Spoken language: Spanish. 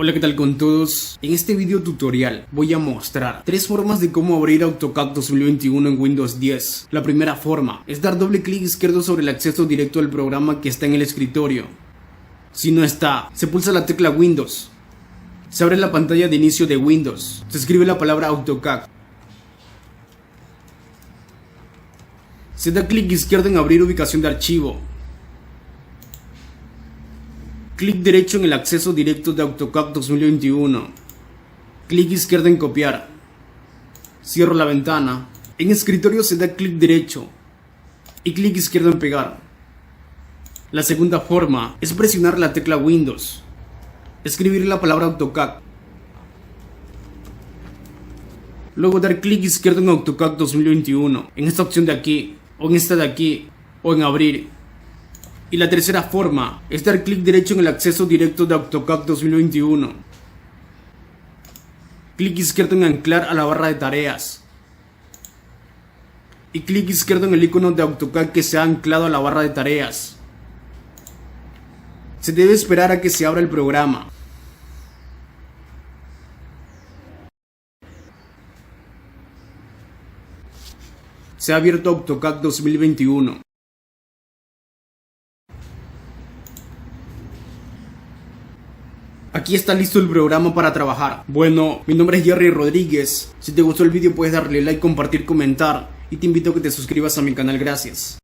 Hola, ¿qué tal con todos? En este video tutorial voy a mostrar 3 formas de cómo abrir AutoCAD 2021 en Windows 10. La primera forma es dar doble clic izquierdo sobre el acceso directo al programa que está en el escritorio. Si no está, se pulsa la tecla Windows. Se abre la pantalla de inicio de Windows. Se escribe la palabra AutoCAD. Se da clic izquierdo en abrir ubicación de archivo. Clic derecho en el acceso directo de AutoCAD 2021. Clic izquierdo en copiar. Cierro la ventana. En escritorio se da clic derecho y clic izquierdo en pegar. La segunda forma es presionar la tecla Windows. Escribir la palabra AutoCAD. Luego dar clic izquierdo en AutoCAD 2021. En esta opción de aquí, o en esta de aquí, o en abrir. Y la tercera forma es dar clic derecho en el acceso directo de AutoCAD 2021. Clic izquierdo en anclar a la barra de tareas. Y clic izquierdo en el icono de AutoCAD que se ha anclado a la barra de tareas. Se debe esperar a que se abra el programa. Se ha abierto AutoCAD 2021. Aquí está listo el programa para trabajar. Bueno, mi nombre es Jerry Rodríguez. Si te gustó el vídeo puedes darle like, compartir, comentar y te invito a que te suscribas a mi canal. Gracias.